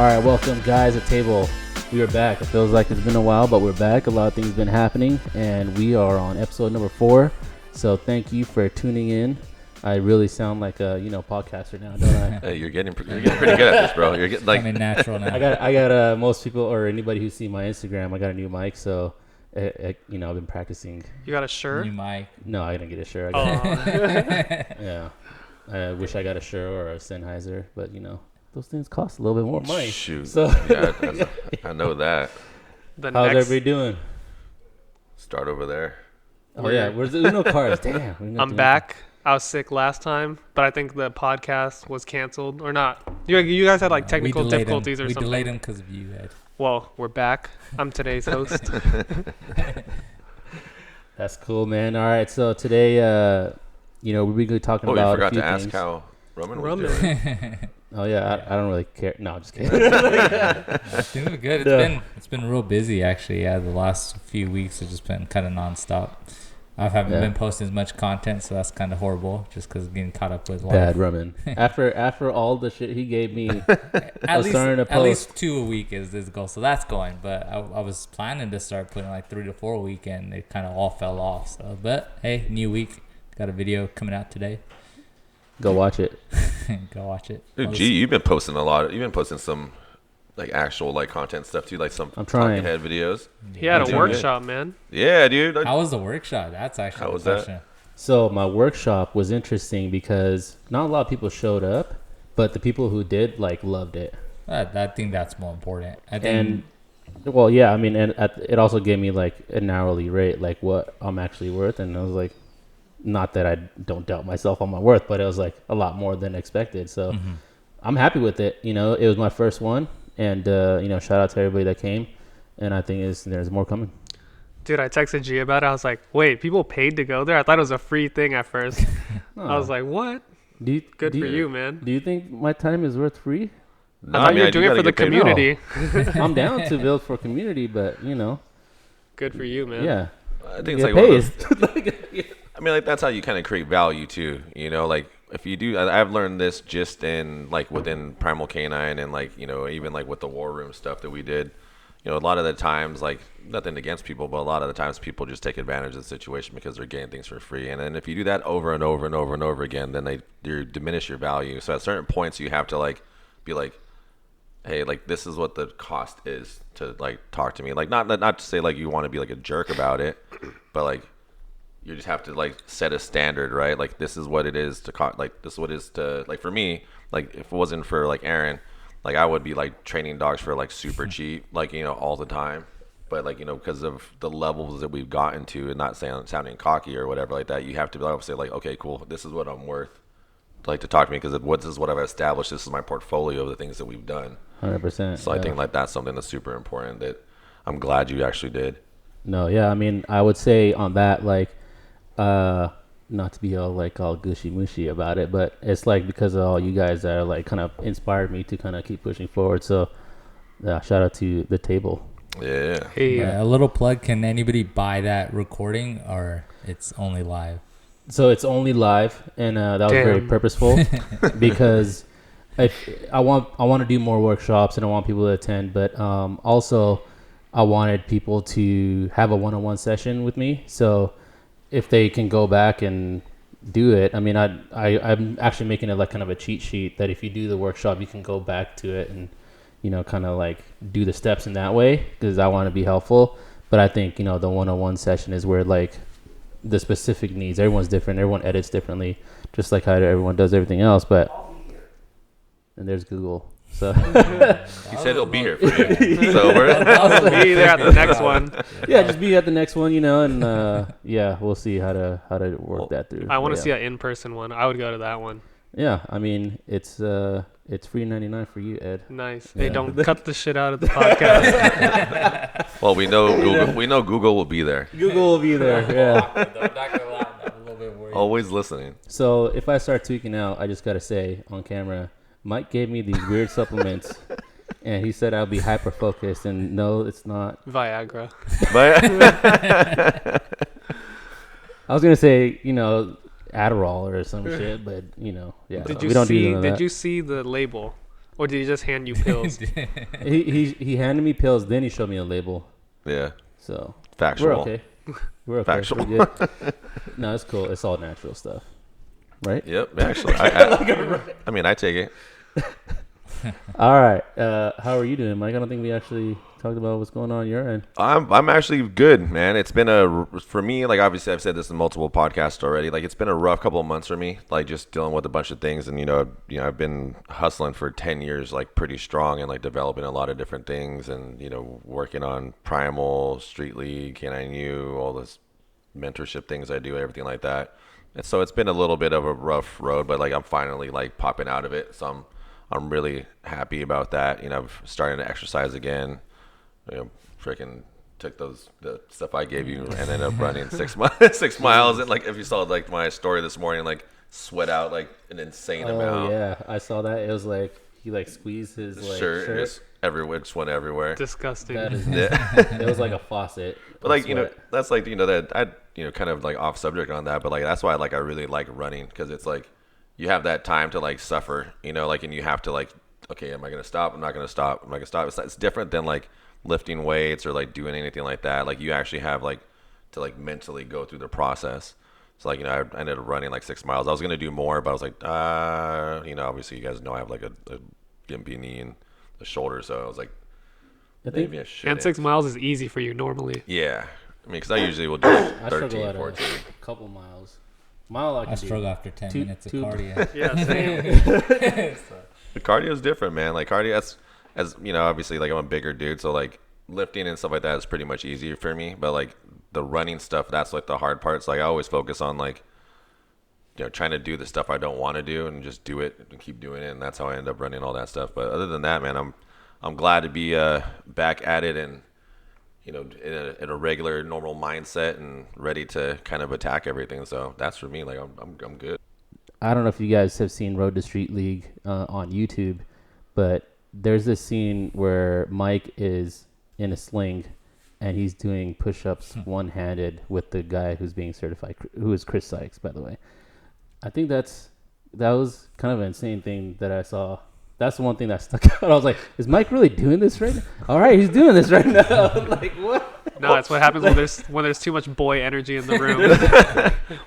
right, welcome guys at table. We are back. It feels like it's been a while, but we're back. A lot of things have been happening, and we are on episode number 4. So thank you for tuning in. I really sound like a podcaster now, don't I? Hey, you're getting pretty good at this, bro. You're getting like natural now. I got most people or anybody who see my Instagram, I got a new mic, so I've been practicing. You got a shirt? New mic. No, I didn't get a shirt. Yeah, I wish I got a shirt or a Sennheiser, but those things cost a little bit more money. Shoot. So yeah, I know that. How's everybody doing? Start over there. Oh yeah, there's no cars. Damn. I'm back. I was sick last time, but I think the podcast was canceled or not. You guys had like technical difficulties or something. We delayed them because of you, Ed. Well, we're back. I'm today's host. That's cool, man. All right, so today, we're going to be talking about. Oh, you forgot a few to ask things. how Roman was doing. Oh yeah, I don't really care. No, I'm just kidding. It's doing good. It's been real busy actually. Yeah, the last few weeks have just been kind of nonstop. I haven't been posting as much content, so that's kind of horrible. Just because getting caught up with life. Bad Roman. After all the shit he gave me, at least 2 a week is this goal, so that's going. But I was planning to start putting like 3 to 4 a week, and it kind of all fell off. So, but hey, new week, got a video coming out today. Go watch it. Go watch it. Dude, you've been posting a lot. You've been posting some like actual like content stuff too, like some talking head videos. He had a workshop, man. Yeah, dude. How was the workshop? That's actually how was question. That? So my workshop was interesting because not a lot of people showed up, but the people who did loved it. I think that's more important. And it also gave me like an hourly rate, like what I'm actually worth, and I was like, not that I don't doubt myself on my worth, but it was like a lot more than expected. So I'm happy with it. It was my first one, and shout out to everybody that came, and I think there's more coming. Dude, I texted G about it. I was like, wait, people paid to go there? I thought it was a free thing at first. I was like, what? Good for you, man. Do you think my time is worth free? No, I thought you were doing it for the community. I'm down to build for community, but Good for you, man. Yeah. I think it's like I mean, like that's how you kind of create value too. Like if you do, I've learned this just in like within Primal Canine and like even like with the war room stuff that we did. A lot of the times, like nothing against people, but a lot of the times people just take advantage of the situation because they're getting things for free. And then if you do that over and over and over and over again, then they diminish your value. So at certain points, you have to like be like, hey, like this is what the cost is to like talk to me. Like not to say like you want to be like a jerk about it, but like you just have to like set a standard, right? Like this is what it is to like this is what it is to like for me. Like if it wasn't for like Aaron, like I would be like training dogs for like super cheap, like all the time. But like because of the levels that we've gotten to, and not sounding cocky or whatever like that, you have to be able to say like, okay, cool, this is what I'm worth. Like to talk to me because this is what I've established. This is my portfolio of the things that we've done. 100%. So I think like that's something that's super important that I'm glad you actually did. No, yeah, I mean, I would say on that, like, not to be all gushy mushy about it, but it's like because of all you guys that are like kind of inspired me to kind of keep pushing forward. So, shout out to the table. Yeah. Hey, a little plug. Can anybody buy that recording, or it's only live? So it's only live, and that was very purposeful because I want to do more workshops and I want people to attend, but also I wanted people to have a one-on-one session with me. So if they can go back and do it, I mean, I'm actually making it like kind of a cheat sheet that if you do the workshop, you can go back to it and kind of like do the steps in that way because I want to be helpful. But I think the one-on-one session is where like the specific needs. Everyone's different. Everyone edits differently, just like how everyone does everything else. But and there's Google. So he said he'll be here for you. So I'll be there at the next one. Yeah, just be at the next one, and we'll see how to work that through. I want to see an in-person one. I would go to that one. Yeah, I mean it's free $99 for you, Ed. Nice. Hey, don't cut the shit out of the podcast. Well, we know Google. We know Google will be there. Google will be there. Yeah. I'm a little bit worried. Always listening. So if I start tweaking out, I just gotta say on camera, Mike gave me these weird supplements, and he said I'll be hyper focused, and no, it's not. Viagra. I was gonna say Adderall or some shit, but yeah. Did you see the label? Or did he just hand you pills? he handed me pills, then he showed me a label. Yeah. So factual. We're okay. We're okay. Factual. We're good. No, it's cool. It's all natural stuff, right? Yep. Actually, I mean, I take it. All right. How are you doing, Mike? I don't think we actually talked about what's going on your end. I'm actually good, man. It's been for me, like, obviously I've said this in multiple podcasts already. Like, it's been a rough couple of months for me, like, just dealing with a bunch of things. And, I've been hustling for 10 years, like, pretty strong, and, like, developing a lot of different things, and, working on Primal, Street League, Canine U, all this mentorship things I do, everything like that. And so it's been a little bit of a rough road, but, like, I'm finally, like, popping out of it. So I'm really happy about that. I'm starting to exercise again. Freaking took the stuff I gave you and ended up running 6 miles. And, like, if you saw, like, my story this morning, like, sweat out, like, an insane amount. Oh, yeah. I saw that. It was like he, like, squeezed his like, shirt. Just everywhere. Just went everywhere. Disgusting. It was like a faucet. But, like, that's, like, that I, kind of, like, off subject on that. But, like, that's why, like, I really like running, because it's, like, you have that time to, like, suffer, like, and you have to, like, okay, am I going to stop? I'm not going to stop. Am I going to stop? It's different than, like, lifting weights or, like, doing anything like that. Like, you actually have, like, to, like, mentally go through the process. So, like, I ended up running, like, 6 miles. I was going to do more, but I was like, obviously you guys know I have, like, a gimpy knee and a shoulder. So I was like, maybe I should. And 6 miles is easy for you normally. Yeah. I mean, because I usually will do, like, 13, 14. A couple miles. Mile I struggle after 10 minutes of cardio. Yeah, same. The cardio is different, man. Like, cardio, as obviously, like, I'm a bigger dude, so, like, lifting and stuff like that is pretty much easier for me. But, like, the running stuff, that's, like, the hard part. So, like, I always focus on, like, trying to do the stuff I don't want to do and just do it and keep doing it. And that's how I end up running all that stuff. But other than that, man, I'm glad to be back at it and, in a regular, normal mindset and ready to kind of attack everything. So that's for me. Like, I'm good. I don't know if you guys have seen Road to Street League on YouTube, but there's this scene where Mike is in a sling and he's doing push-ups one-handed with the guy who's being certified, who is Chris Sykes, by the way. I think that was kind of an insane thing that I saw. That's the one thing that stuck out. I was like, is Mike really doing this right now? All right, he's doing this right now. Like, what? No, that's what happens when there's too much boy energy in the room.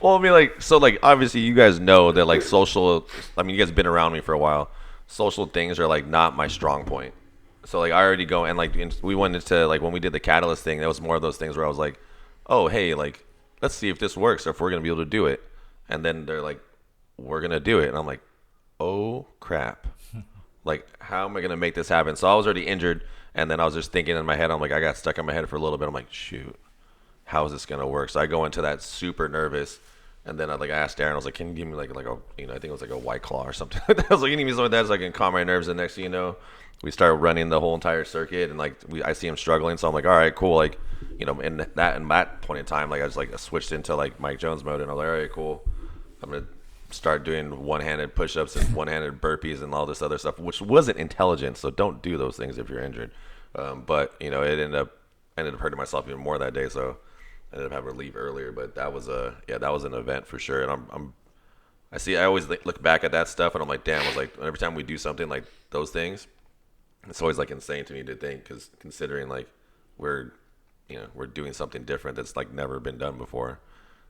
Well, I mean, like, so, like, obviously you guys know that, like, you guys have been around me for a while. Social things are, like, not my strong point. So, like, I already go, and, like, we went into, like, when we did the Catalyst thing, that was more of those things where I was like, oh, hey, like, let's see if this works or if we're going to be able to do it. And then they're like, we're going to do it. And I'm like, oh, crap. Like, how am I going to make this happen? So I was already injured, and then I was just thinking in my head, I'm like, I got stuck in my head for a little bit. I'm like, shoot, how is this going to work? So I go into that super nervous, and then I asked Darren, I was like, can you give me like a, I think it was like a White Claw or something like that. I was like, you need me something like that so I can calm my nerves. And next thing you know, we start running the whole entire circuit, and, like, I see him struggling. So I'm like, all right, cool. Like, in that point in time, like, I just, like, switched into, like, Mike Jones mode, and I was like, all right, cool. I'm going to start doing one-handed push-ups and one-handed burpees and all this other stuff, which wasn't intelligent. So don't do those things if you're injured. But it ended up hurting myself even more that day. So I ended up having to leave earlier. But that was an event for sure. And I always look back at that stuff and I'm like, damn. I was like, every time we do something like those things, it's always, like, insane to me to think, because considering, like, we're doing something different that's, like, never been done before.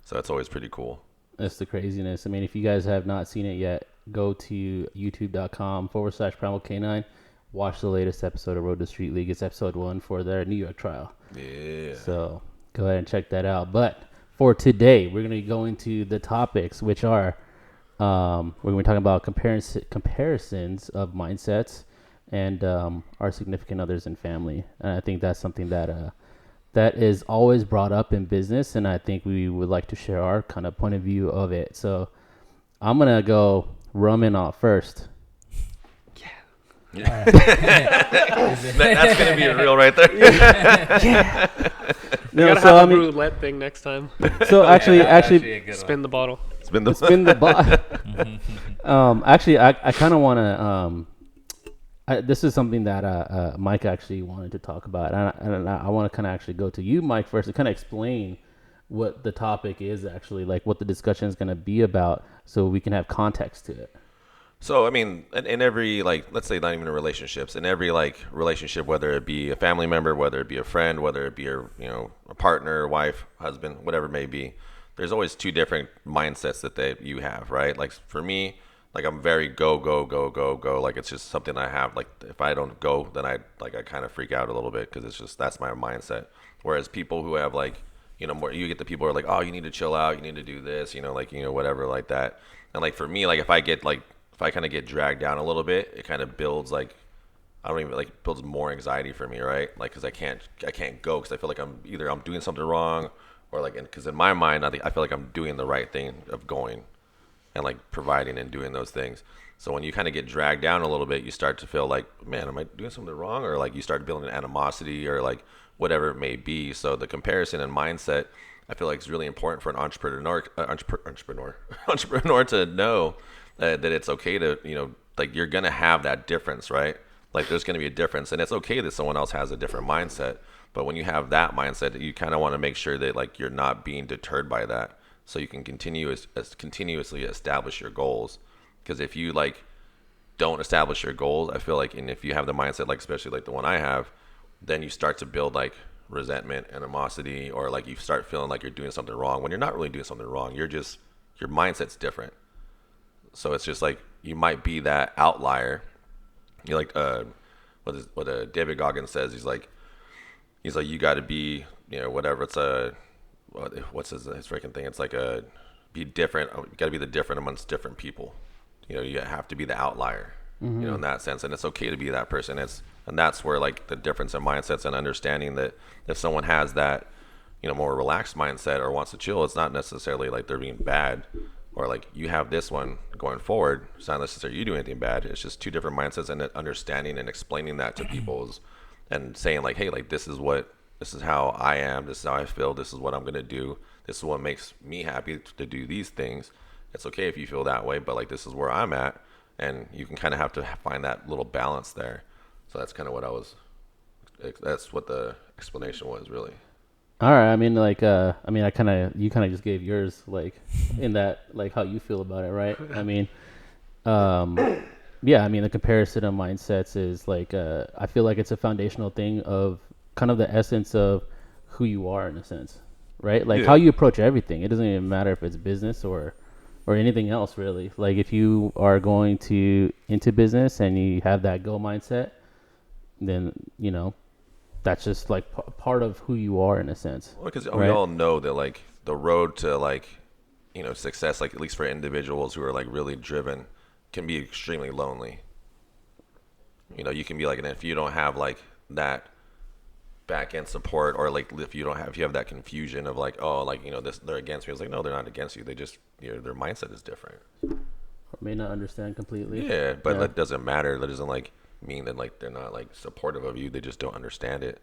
So that's always pretty cool. That's the craziness. I mean, if you guys have not seen it yet, go to youtube.com/Primal Canine. Watch the latest episode of Road to Street League. It's episode 1 for their New York trial. Yeah. So go ahead and check that out. But for today, we're going to go into the topics, which are we're going to be talking about comparisons of mindsets and our significant others and family. And I think that's something that is always brought up in business, and I think we would like to share our kind of point of view of it. So I'm going to go Raman off first. Yeah. That's going to be a reel right there. Yeah. You gotta have a roulette thing next time. So actually spin the bottle. Spin the bottle. Actually, I kind of want to this is something that Mike actually wanted to talk about, and I want to kind of actually go to you, Mike, first to kind of explain what the topic is actually, like what the discussion is going to be about, so we can have context to it. So, I mean, in every, like, let's say not even in relationships, in every, like, relationship, whether it be a family member, whether it be a friend, whether it be a partner, wife, husband, whatever it may be, there's always two different mindsets that you have, right? Like, for me, like, I'm very go, go, go, go, go. Like, it's just something I have. Like, if I don't go, then I kind of freak out a little bit because it's just, that's my mindset. Whereas people who have, like, more, you get the people who are like, oh, you need to chill out, you need to do this, whatever like that. And, like, for me, like, if I kind of get dragged down a little bit, it kind of builds builds more anxiety for me, right? Like, cause I can't go cause I feel like I'm doing something wrong or like, cause in my mind, I feel like I'm doing the right thing of going and like providing and doing those things. So when you kind of get dragged down a little bit, you start to feel like, man, am I doing something wrong? Or like you start building animosity or like whatever it may be. So the comparison and mindset, I feel like is really important for an entrepreneur to know that it's okay to, like you're going to have that difference, right? Like there's going to be a difference and it's okay that someone else has a different mindset. But when you have that mindset, you kind of want to make sure that like you're not being deterred by that. So you can continuously establish your goals. Because if you like don't establish your goals, I feel like, and if you have the mindset, like especially like the one I have, then you start to build like resentment, animosity, or like you start feeling like you're doing something wrong when you're not really doing something wrong. Your mindset's different. So it's just like you might be that outlier. You're like what David Goggins says. He's like you got to be whatever. It's what's his freaking thing. It's like be different. You got to be the different amongst different people. You have to be the outlier. Mm-hmm. In that sense, and it's okay to be that person. And that's where like the difference in mindsets and understanding that if someone has that more relaxed mindset or wants to chill, it's not necessarily like they're being bad. Or like you have this one going forward, it's not necessarily you do anything bad. It's just two different mindsets, and understanding and explaining that to people and saying like, hey, like this is how I am, this is how I feel, this is what I'm gonna do, this is what makes me happy to do these things. It's okay if you feel that way, but like this is where I'm at, and you can kind of have to find that little balance there. So that's kind of that's what the explanation was really. All right. I mean, like, you kind of just gave yours, like, in that, like, how you feel about it, right? I mean, yeah. I mean, the comparison of mindsets is like, I feel like it's a foundational thing of kind of the essence of who you are in a sense, right? Like how you approach everything. It doesn't even matter if it's business or anything else, really. Like if you are going into business and you have that go mindset, then that's just like part of who you are in a sense. Well, because we all know that like the road to like success, like at least for individuals who are like really driven, can be extremely lonely. You can be like, and if you don't have like that back end support, or like if you have that confusion of like, oh, like this, they're against me. It's like, no, they're not against you. They just their mindset is different. Or may not understand completely. Yeah, but that doesn't matter. That doesn't like mean that like they're not like supportive of you. They just don't understand it.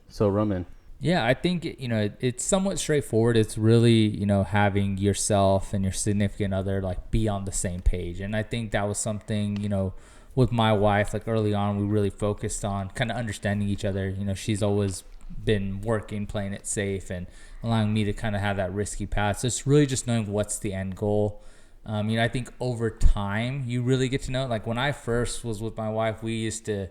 So Raman. Yeah, I think it's somewhat straightforward. It's really having yourself and your significant other like be on the same page, and I think that was something with my wife, like early on, we really focused on kind of understanding each other. She's always been working, playing it safe, and allowing me to kind of have that risky path. So it's really just knowing what's the end goal. I think over time you really get to know. Like when I first was with my wife, we used to,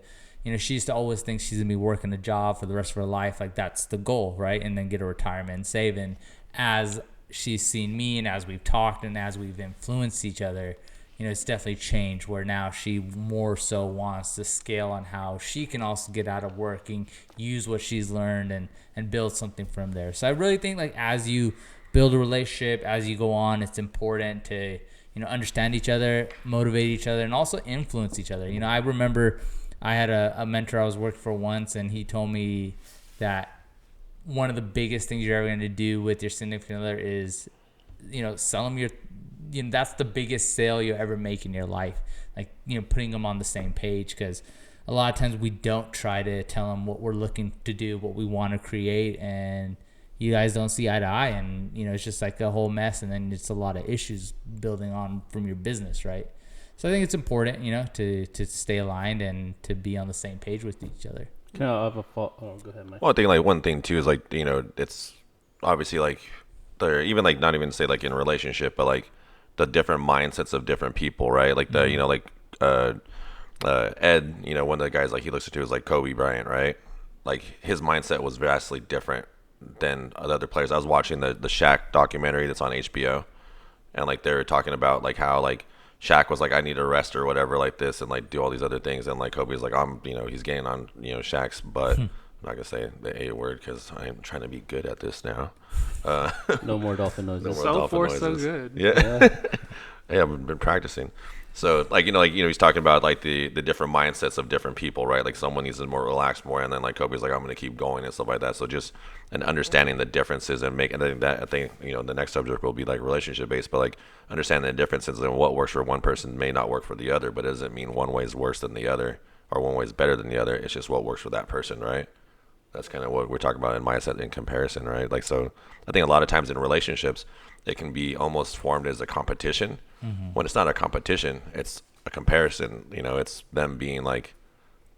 she used to always think she's gonna be working a job for the rest of her life. Like that's the goal, right? And then get a retirement and save. And as she's seen me, and as we've talked, and as we've influenced each other, it's definitely changed where now she more so wants to scale on how she can also get out of working, use what she's learned, and build something from there. So I really think like as you build a relationship, as you go on, it's important to understand each other, motivate each other, and also influence each other. I remember I had a mentor I was working for once, and he told me that one of the biggest things you're ever going to do with your significant other is sell them that's the biggest sale you'll ever make in your life, like putting them on the same page, because a lot of times we don't try to tell them what we're looking to do, what we want to create, and you guys don't see eye to eye, and it's just like a whole mess, and then it's a lot of issues building on from your business, right? So I think it's important to stay aligned and to be on the same page with each other. Can I have go ahead, Mike. Well, I think like one thing too is like it's obviously like they're even like not even say like in a relationship, but like the different mindsets of different people, right? Like the, you know, like Ed, you know, one of the guys like he looks to is like Kobe Bryant, right? Like his mindset was vastly different than the other players. I was watching the Shaq documentary that's on HBO, and like they were talking about like how like Shaq was like, I need a rest or whatever like this, and like do all these other things, and like Kobe's like, I'm, you know, he's getting on, you know, Shaq's butt. I'm not gonna say the A word because I'm trying to be good at this now. No more dolphin noises. No more so dolphin far, noises. so good. Yeah. Yeah, I've been practicing. So like, you know, he's talking about like the different mindsets of different people, right? Like someone needs to more relax more, and then like Kobe's like, I'm gonna keep going and stuff like that. So just and understanding the differences and making, I think you know the next subject will be like relationship based, but like understanding the differences and what works for one person may not work for the other, but it doesn't mean one way is worse than the other or one way is better than the other. It's just what works for that person, right? That's kind of what we're talking about in mindset in comparison, right? Like, so I think a lot of times in relationships, it can be almost formed as a competition. When it's not a competition, it's a comparison. You know, it's them being like,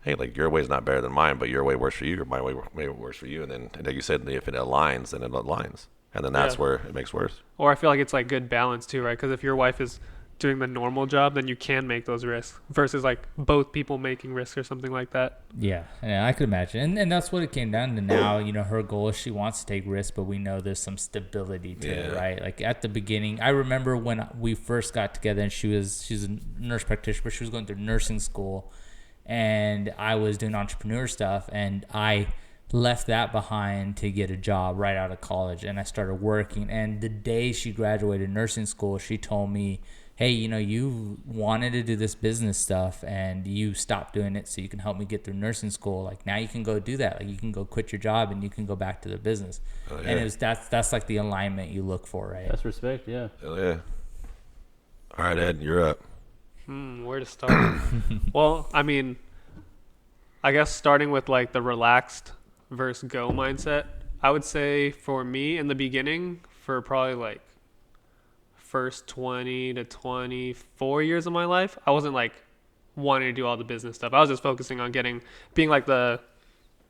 hey, like your way's not better than mine, but your way works for you, or my way works for you. And then, like you said, if it aligns, then it aligns. And then that's where it makes worse. Or I feel like it's like good balance too, right? Because if your wife is doing the normal job, then you can make those risks versus like both people making risks or something like that. Yeah, I could imagine. And that's what it came down to now. You know, her goal is she wants to take risks, but we know there's some stability to it, right? Like at the beginning, I remember when we first got together and she's a nurse practitioner, but she was going through nursing school and I was doing entrepreneur stuff, and I left that behind to get a job right out of college, and I started working. And the day she graduated nursing school, she told me, hey, you know, you wanted to do this business stuff and you stopped doing it so you can help me get through nursing school. Like now you can go do that. Like you can go quit your job and you can go back to the business. Oh, yeah. And it was that's like the alignment you look for, right? That's respect, yeah. Hell yeah. All right, Ed, you're up. Where to start? Well, I mean, I guess starting with like the relaxed versus go mindset, I would say for me in the beginning, for probably like first 20 to 24 years of my life, I wasn't like wanting to do all the business stuff. I was just focusing on being like the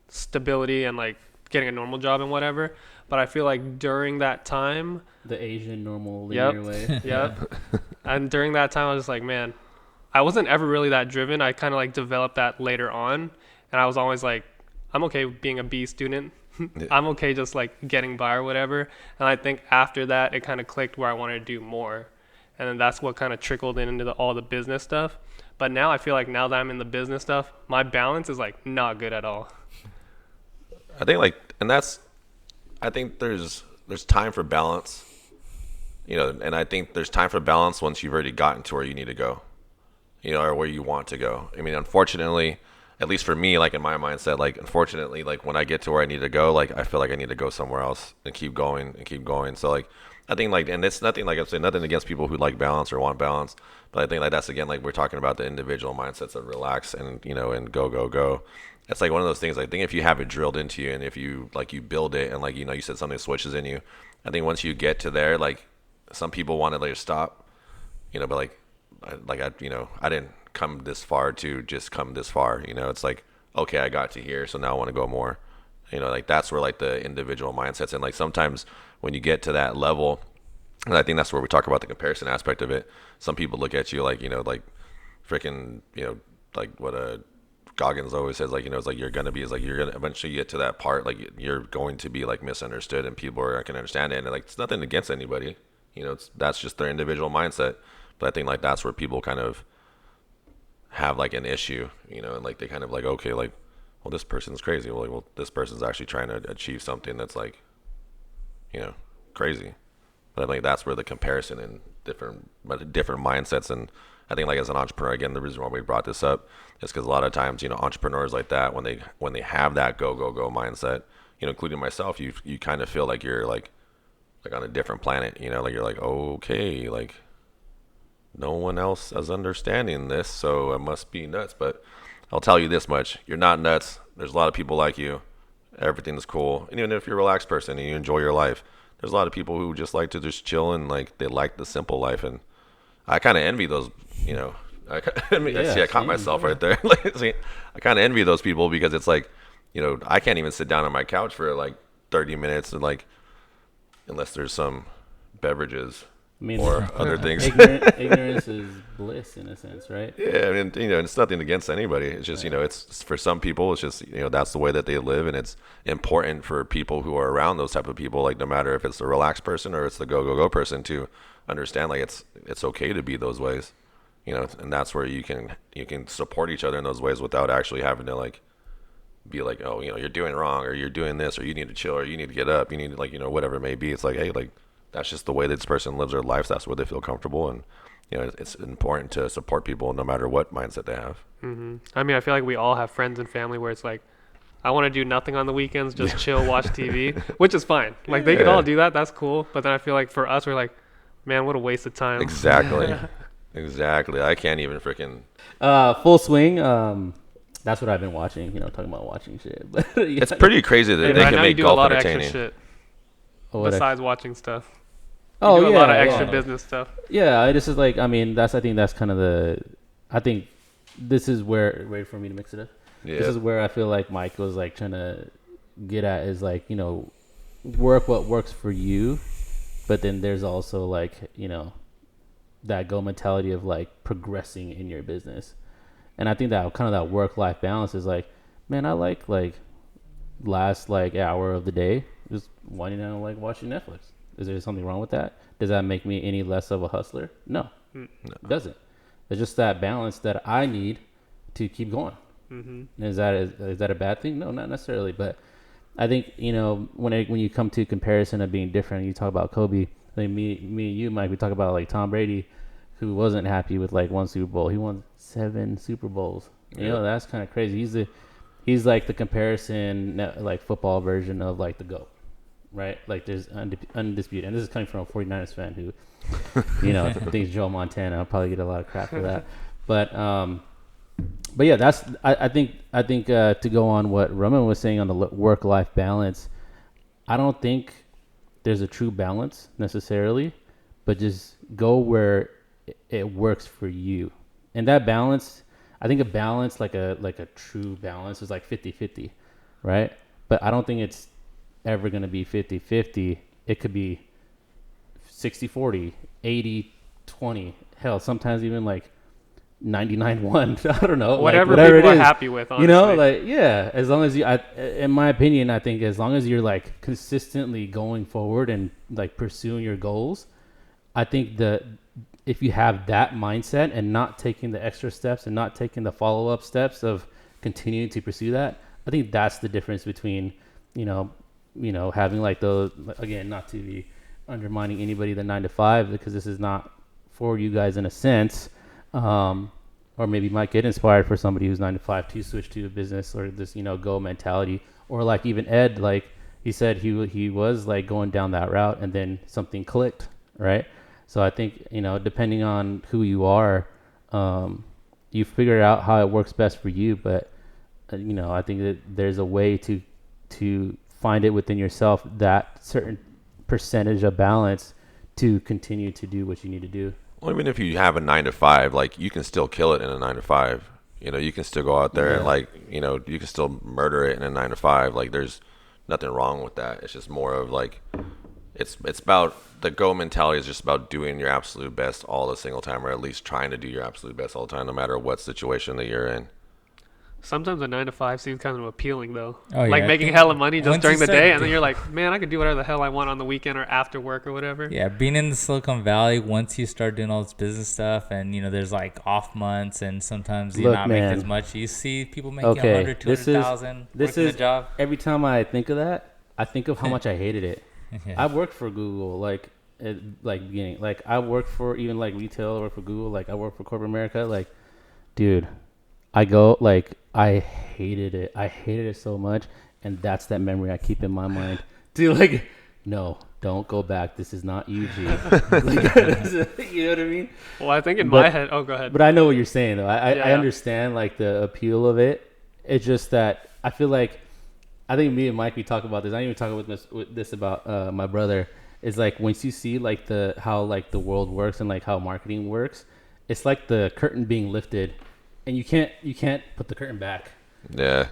stability and like getting a normal job and whatever. But I feel like during that time, the Asian normal linear way. Yep. And during that time, I was just like, man, I wasn't ever really that driven. I kind of like developed that later on. And I was always like, I'm okay being a B student. I'm okay just like getting by or whatever. And I think after that, it kind of clicked where I wanted to do more. And then that's what kind of trickled into all the business stuff. But now I feel like now that I'm in the business stuff, my balance is like not good at all. I think like, and that's, I think there's time for balance, you know, and I think there's time for balance once you've already gotten to where you need to go, you know, or where you want to go. I mean, unfortunately, at least for me, like in my mindset, like unfortunately, like when I get to where I need to go, like I feel like I need to go somewhere else and keep going and keep going. So like, I think like, and it's nothing, like I'm saying, nothing against people who like balance or want balance, but I think like that's again, like we're talking about the individual mindsets of relax and, you know, and go. It's like one of those things. I think if you have it drilled into you and if you like you build it and like, you know, you said something switches in you, I think once you get to there, like some people want to like stop, you know, but like you know, I didn't come this far to just come this far, you know. It's like, okay, I got to here, so now I want to go more, you know. Like that's where like the individual mindsets, and like sometimes when you get to that level, and I think that's where we talk about the comparison aspect of it. Some people look at you like, you know, like freaking, you know, like what Goggins always says, like, you know, it's like you're gonna eventually get to that part, like you're going to be like misunderstood and people aren't gonna understand it, and like it's nothing against anybody, you know, that's just their individual mindset. But I think like that's where people kind of have like an issue, you know, and like they kind of like, okay, like, well, this person's crazy. Well, this person's actually trying to achieve something that's like, you know, crazy. But I think that's where the comparison and different mindsets, and I think like as an entrepreneur, again, the reason why we brought this up is because a lot of times, you know, entrepreneurs like that, when they have that go mindset, you know, including myself, you kind of feel like you're like on a different planet, you know, like you're like, okay, like no one else is understanding this, so it must be nuts. But I'll tell you this much, you're not nuts. There's a lot of people like you. Everything's cool. And even if you're a relaxed person and you enjoy your life, there's a lot of people who just like to just chill and like they like the simple life. And I kind of envy those, you know, I caught myself right there. Like, see, I kind of envy those people because it's like, you know, I can't even sit down on my couch for like 30 minutes and like, unless there's some beverages. I mean, or other things. Ignorance is bliss in a sense, right? Yeah, I mean, it's nothing against anybody. It's just, it's for some people, it's just, that's the way that they live, and it's important for people who are around those type of people, like no matter if it's the relaxed person or it's the go person, to understand like it's okay to be those ways, and that's where you can support each other in those ways without actually having to like be like, oh, you're doing wrong, or you're doing this, or you need to chill, or you need to get up, you need to like, whatever it may be. It's like, hey, like that's just the way that this person lives their life. That's where they feel comfortable, and it's important to support people no matter what mindset they have. Mm-hmm. I mean, I feel like we all have friends and family where it's like, I want to do nothing on the weekends, just chill, watch TV, which is fine. Like they can all do that. That's cool. But then I feel like for us, we're like, man, what a waste of time. Exactly. Exactly. I can't even freaking. Full swing. That's what I've been watching. Talking about watching shit. But it's pretty crazy that they can make golf entertaining. Shit besides watching stuff. A lot of extra business stuff. Yeah, this is like, I think that's kind of I think this is where, wait for me to mix it up. Yeah. This is where I feel like Mike was like trying to get at is like, work what works for you, but then there's also like, that go mentality of like progressing in your business. And I think that kind of that work-life balance is like, man, I like last like hour of the day just winding down like watching Netflix. Is there something wrong with that? Does that make me any less of a hustler? No. It doesn't. It's just that balance that I need to keep going. Mm-hmm. Is that a bad thing? No, not necessarily. But I think, when you come to comparison of being different, you talk about Kobe. I think me and you, Mike, we talk about like Tom Brady, who wasn't happy with like one Super Bowl. He won 7 Super Bowls. That's kind of crazy. He's like the comparison, like football version of like the GOAT. Right, like there's undisputed, and this is coming from a 49ers fan who, thinks Joe Montana. I'll probably get a lot of crap for that, but yeah, that's I think to go on what Raman was saying on the work-life balance, I don't think there's a true balance necessarily, but just go where it works for you, and that balance, I think a balance like a true balance is like 50-50, right? But I don't think it's ever going to be 50-50. It could be 60-40, 80-20. Hell, sometimes even like 99-1. I don't know. Whatever people are happy with, honestly. As long as you, in my opinion, I think as long as you're like consistently going forward and like pursuing your goals, I think that if you have that mindset and not taking the extra steps and not taking the follow-up steps of continuing to pursue that, I think that's the difference between, having like those, again, not to be undermining anybody the 9-to-5, because this is not for you guys in a sense, or maybe might get inspired for somebody who's 9-to-5 to switch to a business or this, go mentality, or like even Ed, like he said, he was like going down that route and then something clicked, right? So I think, depending on who you are, you figure out how it works best for you, but I think that there's a way to find it within yourself, that certain percentage of balance to continue to do what you need to do. Well, even if you have a 9-to-5, like you can still kill it in a 9-to-5. You can still go out there and like, you can still murder it in a 9-to-5. Like there's nothing wrong with that. It's just more of like, it's about the go mentality is just about doing your absolute best all the single time, or at least trying to do your absolute best all the time, no matter what situation that you're in. Sometimes a 9-to-5 seems kind of appealing though. Like making hella money just during the day, and then you're like, man, I could do whatever the hell I want on the weekend or after work or whatever. Yeah, being in the Silicon Valley, once you start doing all this business stuff, and there's like off months, and sometimes you're not making as much. You see people making 100, 200,000 working a job. Every time I think of that, I think of how much I hated it. I worked for Google, beginning. Like I worked for even like retail, I worked for Google, like I worked for corporate America. Like, dude, I hated it. I hated it so much, and that's that memory I keep in my mind. Dude, like, no, don't go back. This is not UG. You know what I mean? Well, I think my head. Oh, go ahead. But I know what you're saying, though. I understand like the appeal of it. It's just that I feel like, I think me and Mike, we talk about this. I didn't even talk with this about my brother. Is like once you see like how like the world works and like how marketing works, it's like the curtain being lifted. And you can't put the curtain back. Yeah.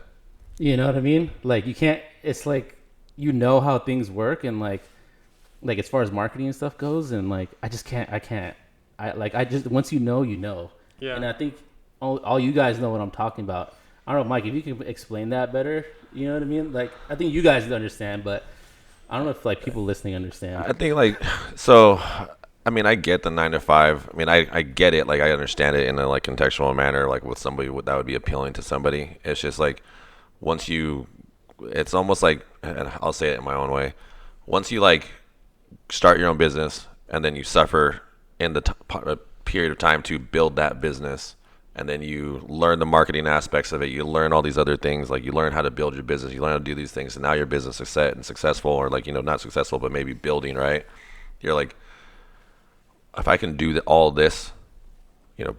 You know what I mean? Like you can't. It's like how things work, and like like as far as marketing and stuff goes, and like I just can't. I just once you know, you know. Yeah. And I think all you guys know what I'm talking about. I don't know, Mike, if you can explain that better. You know what I mean? Like I think you guys understand, but I don't know if like people listening understand. I think like so. I mean, I get the 9 to 5. I mean, I get it. Like, I understand it in a like contextual manner. Like with somebody that would be appealing to somebody. It's just like it's almost like, and I'll say it in my own way. Once you like start your own business and then you suffer in the period of time to build that business, and then you learn the marketing aspects of it. You learn all these other things. Like you learn how to build your business. You learn how to do these things. And now your business is set and successful, or like, not successful, but maybe building, right? You're like, if I can do all this,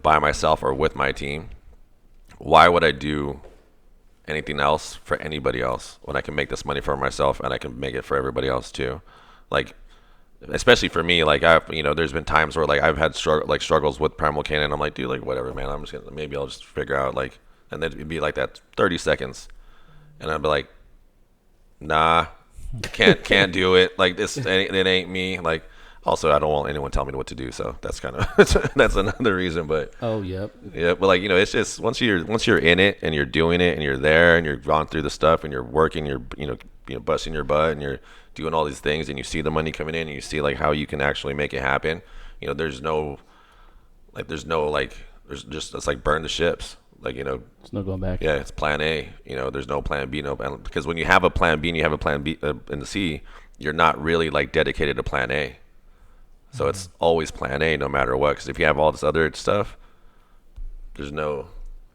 by myself or with my team, why would I do anything else for anybody else when I can make this money for myself and I can make it for everybody else too? Like, especially for me, like there's been times where like I've had struggles with Primal Canine. I'm like, dude, like whatever, man. Maybe I'll just figure out like, and then it'd be like that 30 seconds, and I'd be like, nah, can't do it. Like it ain't me. Like. Also, I don't want anyone telling me what to do, so that's kind of that's another reason. But yeah, but like it's just once you're in it and you're doing it and you're there and you're gone through the stuff and you're working, you're busting your butt and you're doing all these things and you see the money coming in and you see like how you can actually make it happen. There's just it's like burn the ships. Like there's no going back. Yeah, it's plan A. There's no plan B. Because when you have a plan B and you have a plan B in the C, you're not really like dedicated to plan A. So it's always plan A no matter what. Because if you have all this other stuff, there's no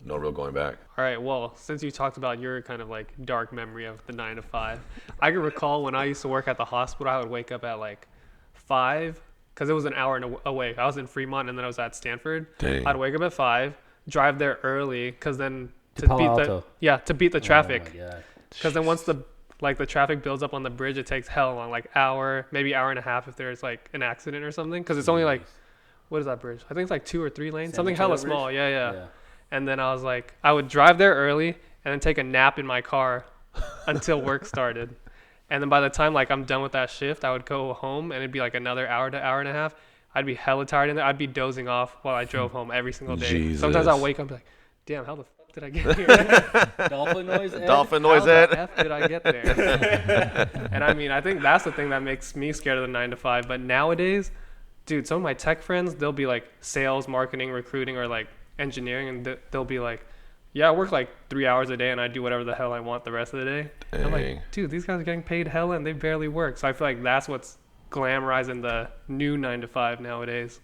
real going back. All right. Well, since you talked about your kind of like dark memory of the 9 to 5, I can recall when I used to work at the hospital, I would wake up at like 5 because it was an hour away. I was in Fremont and then I was at Stanford. Dang. I'd wake up at 5, drive there early because then to beat the traffic. Oh my God. Because then once the traffic builds up on the bridge, it takes hell long, like maybe hour and a half if there's like an accident or something. Because it's only like, what is that bridge? I think it's like 2 or 3 lanes, something hella small. Yeah. And then I was like, I would drive there early and then take a nap in my car until work started. And then by the time like I'm done with that shift, I would go home and it'd be like another hour to hour and a half. I'd be hella tired in there. I'd be dozing off while I drove home every single day. Jesus. Sometimes I'll wake up and be like, damn, how the fuck did I get here? Dolphin noise, Ed? Dolphin noise, How Ed. the F did I get there? And I mean, I think that's the thing that makes me scared of the 9 to 5. But nowadays, dude, some of my tech friends, they'll be like sales, marketing, recruiting, or like engineering, and they'll be like, yeah, I work like 3 hours a day and I do whatever the hell I want the rest of the day. And I'm like, dude, these guys are getting paid hella and they barely work. So I feel like that's what's glamorizing the new 9 to 5 nowadays.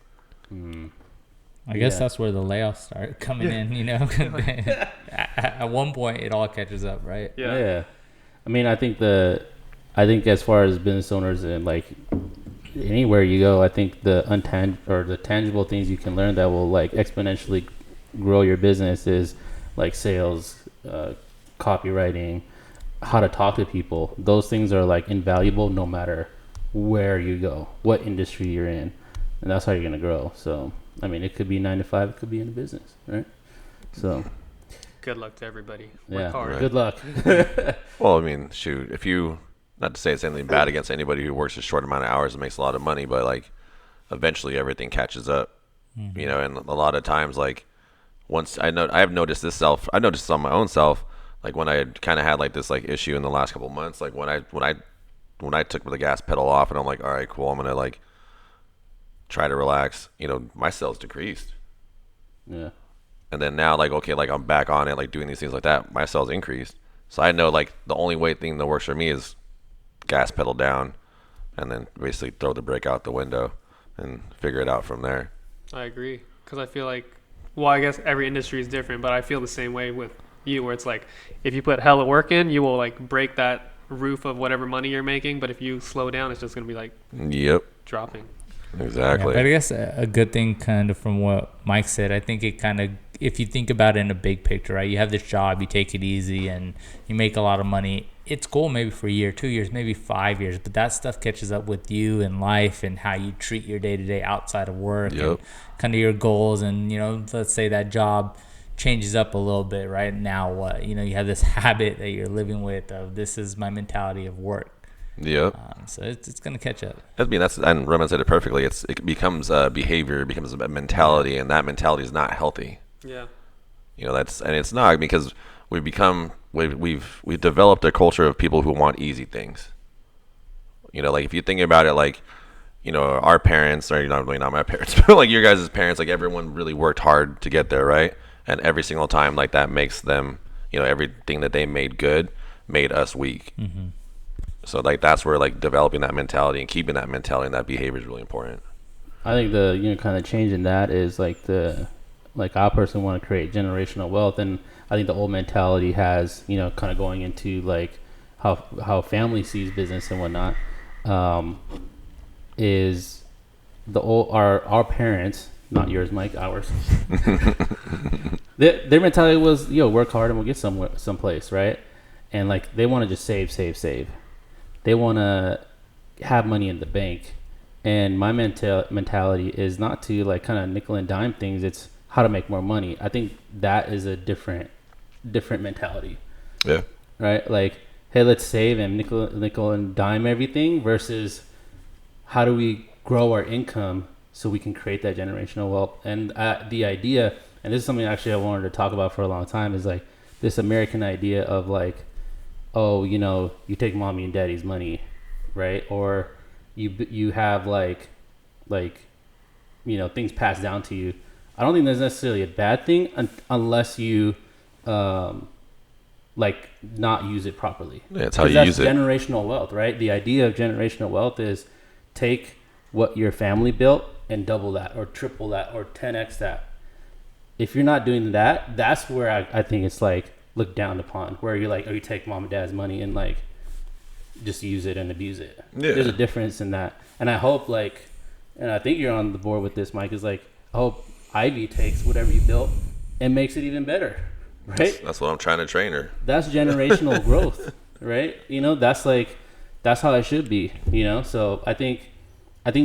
I guess that's where the layoffs start coming in, At one point, it all catches up, right? Yeah. I mean, I think as far as business owners and like anywhere you go, I think the tangible things you can learn that will like exponentially grow your business is like sales, copywriting, how to talk to people. Those things are like invaluable no matter where you go, what industry you're in, and that's how you're gonna grow. So I mean, it could be 9 to 5, it could be in a business, right? So good luck to everybody. Yeah, work hard. Right. Good luck. Well, I mean, shoot, if you, not to say it's anything bad against anybody who works a short amount of hours and makes a lot of money, but like eventually everything catches up, and a lot of times like once I've noticed this on my own self, like when I kind of had like this like issue in the last couple of months, like when I took the gas pedal off and I'm like, all right, cool, I'm gonna like try to relax, my sales decreased. Yeah. And then now like, okay, like I'm back on it, like doing these things like that, my sales increased. So I know like the only thing that works for me is gas pedal down and then basically throw the brake out the window and figure it out from there. I agree. Because I feel like, well, I guess every industry is different, but I feel the same way with you, where it's like, if you put hella work in, you will like break that roof of whatever money you're making. But if you slow down, it's just going to be like dropping. Exactly. Yeah, but I guess a good thing kind of from what Mike said, I think it kind of, if you think about it in a big picture, right? You have this job, you take it easy and you make a lot of money. It's cool maybe for a year, 2 years, maybe 5 years, but that stuff catches up with you in life and how you treat your day-to-day outside of work and kind of your goals. And, let's say that job changes up a little bit, right? Now what? You have this habit that you're living with of this is my mentality of work. Yep. So it's gonna catch up. I mean, and Roman said it perfectly. It becomes a behavior, it becomes a mentality, and that mentality is not healthy. Yeah. And it's not, because we've developed a culture of people who want easy things. Like if you think about it, like, our parents, or not really not my parents, but like your guys' parents, like everyone really worked hard to get there, right? And every single time, like that makes them, everything that they made good made us weak. Mm-hmm. So like that's where like developing that mentality and keeping that mentality and that behavior is really important. I think the kind of change in that is like I personally want to create generational wealth, and I think the old mentality has kind of going into like how family sees business and whatnot, is the old our parents, not yours, Mike, ours. Their mentality was work hard and we'll get someplace, right? And like they want to just save. They want to have money in the bank. And my mentality is not to like kind of nickel and dime things. It's how to make more money. I think that is a different mentality. Yeah. Right? Like, hey, let's save and nickel and dime everything versus how do we grow our income so we can create that generational wealth. And the idea, and this is something actually I wanted to talk about for a long time, is like this American idea of like, oh, you take mommy and daddy's money, right? Or you have like things passed down to you. I don't think that's necessarily a bad thing unless you like not use it properly. Yeah, it's how you use it. That's generational wealth, right? The idea of generational wealth is take what your family built and double that or triple that or 10x that. If you're not doing that, that's where I think it's like looked down upon, where you're like, oh, you take mom and dad's money and like just use it and abuse it. Yeah. There's a difference in that. And I hope and I think you're on the board with this, Mike, is like, I hope Ivy takes whatever you built and makes it even better, right? That's what I'm trying to train her. That's generational growth, right? That's how it should be, So I think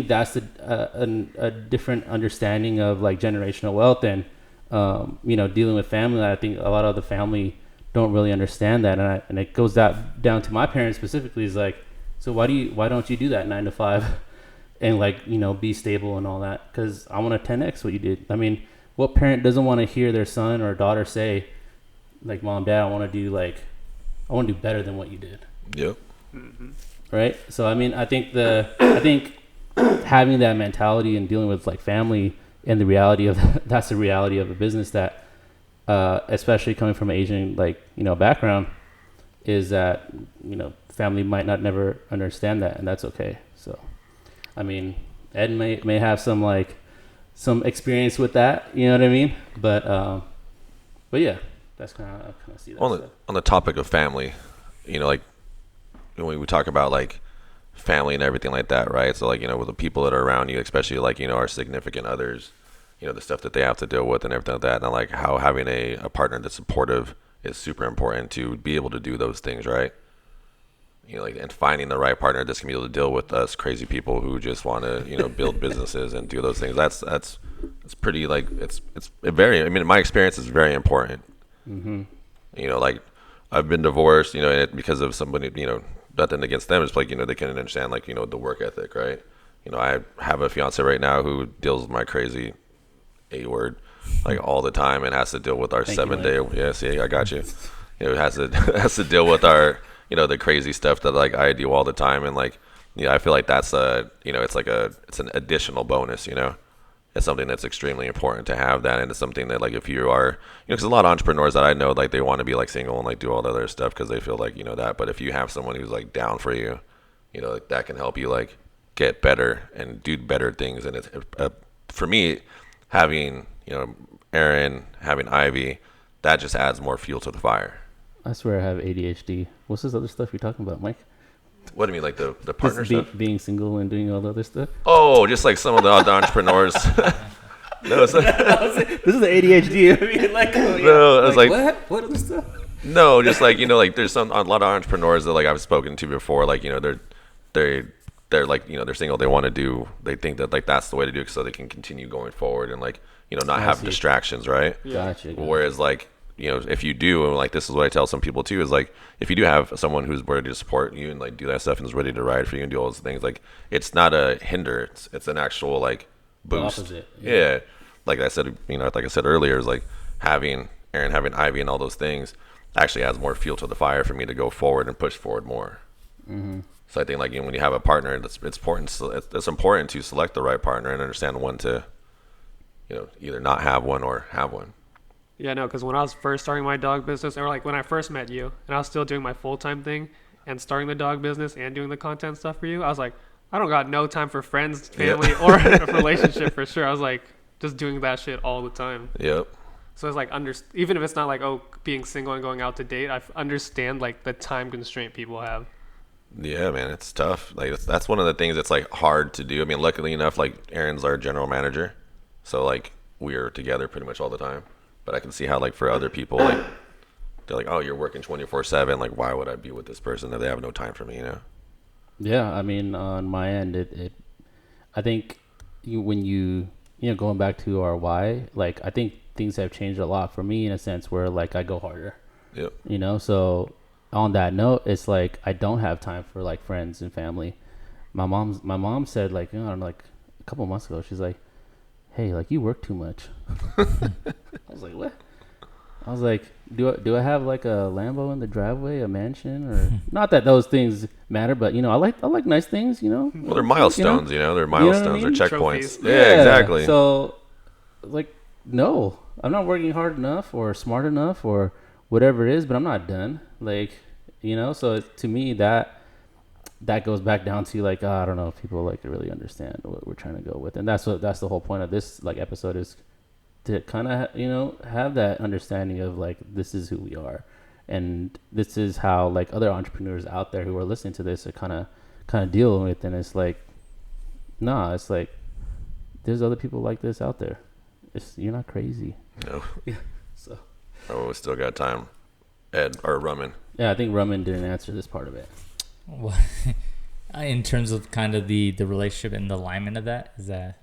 that's a different understanding of like generational wealth and, dealing with family. I think a lot of the family don't really understand that. And it goes down to my parents specifically, is like, so why don't you do that 9 to 5 and like, be stable and all that? Cause I want to 10X what you did. I mean, what parent doesn't want to hear their son or daughter say like, mom, dad, I want to do better than what you did. Yep. Mm-hmm. Right. So, I mean, I think having that mentality and dealing with like family and the reality of that's the reality of a business that, especially coming from an Asian background, is that family might not never understand that, and that's okay. So, I mean, Ed may have some experience with that, you know what I mean? But yeah, that's kind of see that on the topic of family, like when we talk about like family and everything like that, right? So like with the people that are around you, especially like our significant others, the stuff that they have to deal with and everything like that, and like how having a partner that's supportive is super important to be able to do those things, right? And finding the right partner that's gonna be able to deal with us crazy people who just want to build businesses and do those things. That's pretty like it's very. I mean, my experience is very important. Mm-hmm. Like I've been divorced, because of somebody, nothing against them. It's like they can understand like the work ethic, right? I have a fiance right now who deals with my crazy A word like all the time and has to deal with our 7-day. Yeah, see, I got you. Has to deal with our the crazy stuff that like I do all the time, and like I feel like that's it's an additional bonus. It's something that's extremely important to have that, and it's something that like if you are because a lot of entrepreneurs that I know like they want to be like single and like do all the other stuff because they feel like that, but if you have someone who's like down for you, like that can help you like get better and do better things. And it's for me, having Aaron, having Ivy, that just adds more fuel to the fire. I swear I have ADHD. What's this other stuff you're talking about, Mike? What do you mean, like the partner stuff? Being single and doing all the other stuff? Oh, just like some of the other entrepreneurs. No, it's like, this is the ADHD. I mean, like, oh, yeah. No, it's like what other stuff? No, just like like there's a lot of entrepreneurs that like I've spoken to before. Like they're like they're single. They think that like that's the way to do it so they can continue going forward and like not have distractions, right? Yeah. Gotcha. Whereas like you know, if you do, and like this is what I tell some people too, is like if you do have someone who's ready to support you and like do that stuff and is ready to ride for you and do all those things, like it's not a hinder, it's an actual like boost. Opposite. Yeah. Like I said, you know, like I said earlier, is like having Aaron, having Ivy, and all those things actually adds more fuel to the fire for me to go forward and push forward more. Mm-hmm. So I think like, you know, when you have a partner, it's important to select the right partner and understand when to, you know, either not have one or have one. Yeah, no, because when I was first starting my dog business, or like when I first met you, and I was still doing my full-time thing and starting the dog business and doing the content stuff for you, I was like, I don't got no time for friends, family, or a relationship for sure. I was like, just doing that shit all the time. Yep. So it's like, even if it's not like, oh, being single and going out to date, I understand like the time constraint people have. Yeah, man, it's tough. Like that's one of the things that's like hard to do. I mean, luckily enough, like Aaron's our general manager, so like we're together pretty much all the time. But I can see how like for other people, like they're like, oh, you're working 24/7. Like, why would I be with this person if they have no time for me? You know? Yeah, I mean, on my end, I think when you know, going back to our why, like I think things have changed a lot for me in a sense where like I go harder. Yep. You know, so on that note, it's like I don't have time for like friends and family. My mom said like, you know, like a couple months ago, she's like, hey, like you work too much. I was like, what? I was like, do I have like a Lambo in the driveway, a mansion, or not that those things matter, but you know, I like nice things, you know. Well, they're milestones, you know, they're milestones, you know they're Trophies. checkpoints. Yeah, exactly. So, like, no, I'm not working hard enough or smart enough or whatever it is, but I'm not done. Like, you know, so to me that goes back down to like, I don't know if people like to really understand what we're trying to go with, and that's the whole point of this like episode is to kind of you know have that understanding of like this is who we are, and this is how like other entrepreneurs out there who are listening to this are kind of dealing with, and it's like, nah, it's like there's other people like this out there. You're not crazy. No. Yeah. So. Oh, we still got time. Ed or Raman. Yeah, I think Raman didn't answer this part of it. Well, in terms of kind of the relationship and the alignment of that, is that?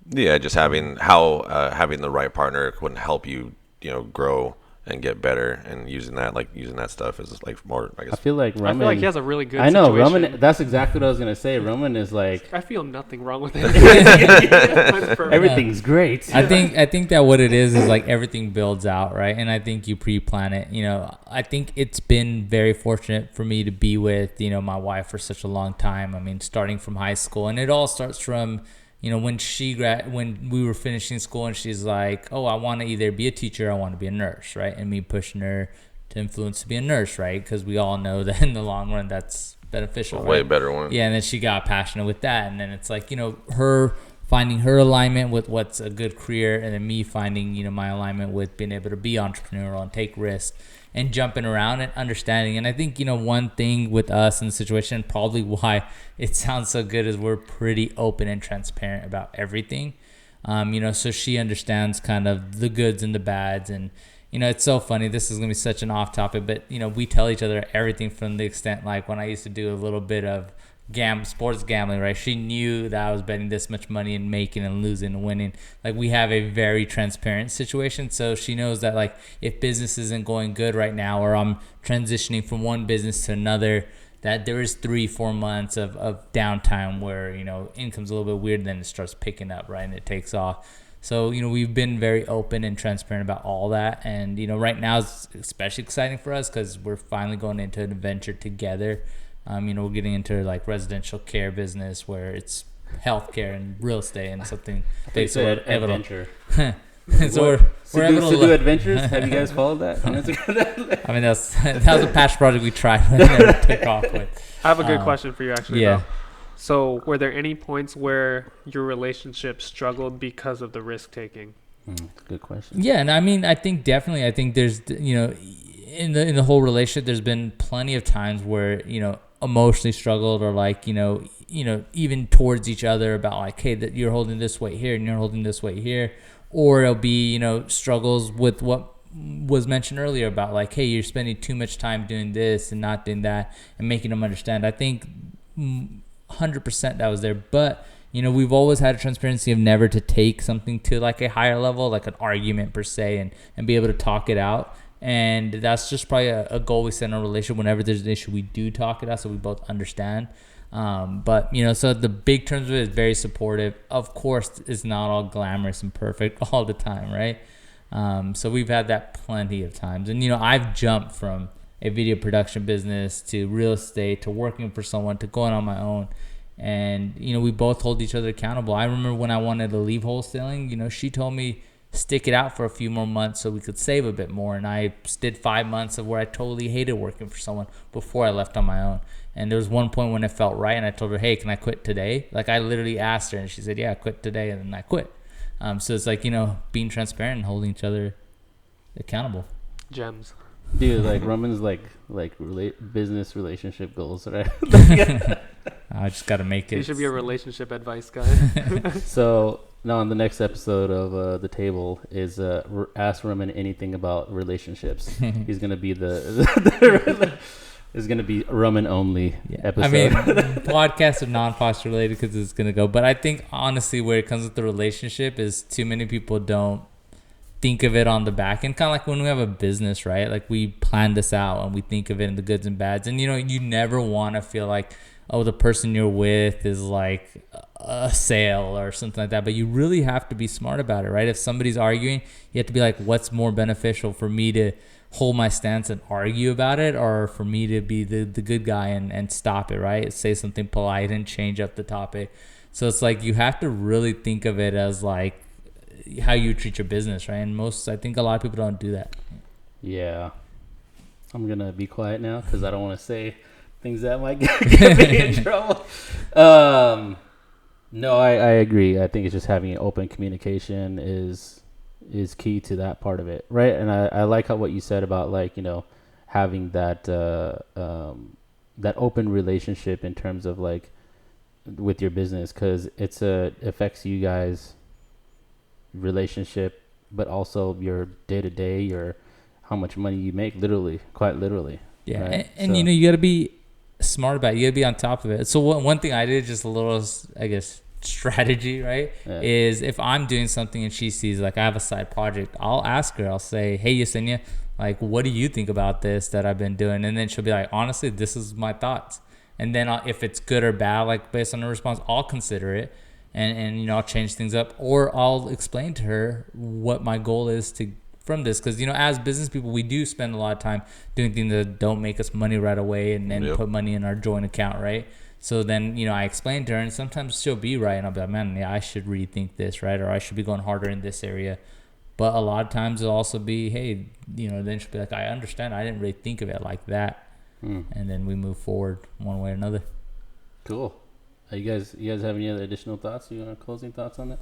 Yeah, just having the right partner can help you, you know, grow and get better, and using that stuff is like more. I guess. I feel like Raman. I feel like he has a really good. I know situation. Raman. That's exactly what I was gonna say. Raman is like. I feel nothing wrong with it. Everything's great. I think that what it is like everything builds out, right? And I think you pre-plan it. You know, I think it's been very fortunate for me to be with, you know, my wife for such a long time. I mean, starting from high school, and it all starts from, you know, when we were finishing school, and she's like, oh, I want to either be a teacher or I want to be a nurse, right? And me pushing her to influence to be a nurse, right? Because we all know that in the long run that's beneficial. Way right? better one. Yeah, and then she got passionate with that, and then it's like, you know, her finding her alignment with what's a good career, and then me finding, you know, my alignment with being able to be entrepreneurial and take risks and jumping around and understanding. And I think, you know, one thing with us in the situation, probably why it sounds so good, is we're pretty open and transparent about everything. You know, so she understands kind of the goods and the bads. And, you know, it's so funny. This is going to be such an off topic, but, you know, we tell each other everything, from the extent like when I used to do a little bit of sports gambling, right? She knew that I was betting this much money and making and losing and winning. Like, we have a very transparent situation, so she knows that like if business isn't going good right now, or I'm transitioning from one business to another, that there is 3-4 months of downtime where, you know, income's a little bit weird, then it starts picking up, right, and it takes off. So, you know, we've been very open and transparent about all that. And, you know, right now it's especially exciting for us because we're finally going into an adventure together. You know, we're getting into like residential care business where it's healthcare and real estate and something. They said adventure. So we're able to do adventures. Have you guys followed that? I mean, that was a passion project we tried and never took off with. I have a good question for you, actually. Yeah. Though. So, were there any points where your relationship struggled because of the risk taking? Good question. Yeah, and I mean, I think there's, you know, in the whole relationship, there's been plenty of times where, you know, emotionally struggled, or like, you know, even towards each other about like, hey, that you're holding this weight here and you're holding this weight here, or it'll be, you know, struggles with what was mentioned earlier about like, hey, you're spending too much time doing this and not doing that, and making them understand. I think 100% that was there, but we've always had a transparency of never to take something to like a higher level, like an argument per se, and be able to talk it out. And that's just probably a goal we set in our relationship. Whenever there's an issue, we do talk it out so we both understand. But so the big terms of it is very supportive. Of course, it's not all glamorous and perfect all the time, right? So we've had that plenty of times. And, I've jumped from a video production business to real estate to working for someone to going on my own. And, we both hold each other accountable. I remember when I wanted to leave wholesaling, she told me stick it out for a few more months so we could save a bit more. And I did 5 months of where I totally hated working for someone before I left on my own. And there was one point when it felt right, and I told her, hey, can I quit today? Like, I literally asked her, and she said, yeah, quit today, and then I quit. So it's like, being transparent and holding each other accountable. Gems. Dude, like, Raman's business relationship goals, right? I just got to make it. You should be a relationship advice guy. So, now on the next episode of The Table is ask Raman anything about relationships. He's going to be it's going to be Raman only episode. I mean, podcasts are non-podcast related because it's going to go. But I think, honestly, where it comes with the relationship is too many people don't think of it on the back end. Kind of like when we have a business, right? Like, we plan this out and we think of it in the goods and bads. And, you never want to feel like, oh, the person you're with is like a sale or something like that. But you really have to be smart about it, right? If somebody's arguing, you have to be like, what's more beneficial for me to hold my stance and argue about it, or for me to be the good guy and stop it, right? Say something polite and change up the topic. So it's like you have to really think of it as like how you treat your business, right? And I think a lot of people don't do that. Yeah. I'm going to be quiet now because I don't want to say things that might get me in trouble. No, I agree. I think it's just having an open communication is key to that part of it, right? And I like what you said about having that that open relationship in terms of like with your business, because it affects you guys' relationship, but also your day-to-day, your how much money you make, quite literally. Yeah, right? and you got to be smart about it. You got to be on top of it. So one thing I did, just a little, I guess, strategy, right, is if I'm doing something and she sees like I have a side project, I'll ask her, I'll say, hey, Yesenia, like, what do you think about this that I've been doing? And then she'll be like, honestly, this is my thoughts. And then if it's good or bad, like based on her response, I'll consider it and I'll change things up, or I'll explain to her what my goal is from this. Because as business people, we do spend a lot of time doing things that don't make us money right away and then put money in our joint account, right? So then, I explain to her, and sometimes she'll be right, and I'll be like, man, yeah, I should rethink this, right? Or I should be going harder in this area. But a lot of times it'll also be, hey, then she'll be like, I understand. I didn't really think of it like that. And then we move forward one way or another. Cool. You guys have any other additional thoughts? You want closing thoughts on that?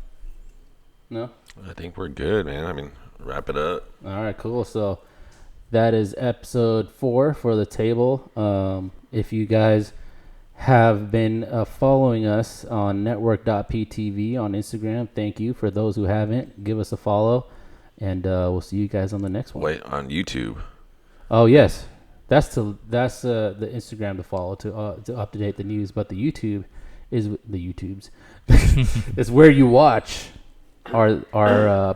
No? I think we're good, man. I mean, wrap it up. All right, cool. So that is episode 4 for The Table. If you guys have been following us on network.ptv on Instagram, thank you. For those who haven't, give us a follow, and we'll see you guys on the next one. Wait, on YouTube. Oh yes, that's the Instagram to follow to update the news, but the YouTube is the YouTubes. It's where you watch our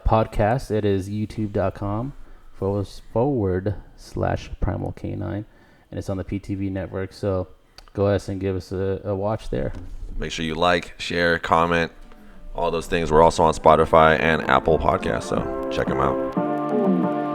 podcast. It is youtube.com/Primal Canine, and it's on the PTV network. So go ahead and give us a watch there. Make sure you like, share, comment, all those things. We're also on Spotify and Apple Podcasts, so check them out.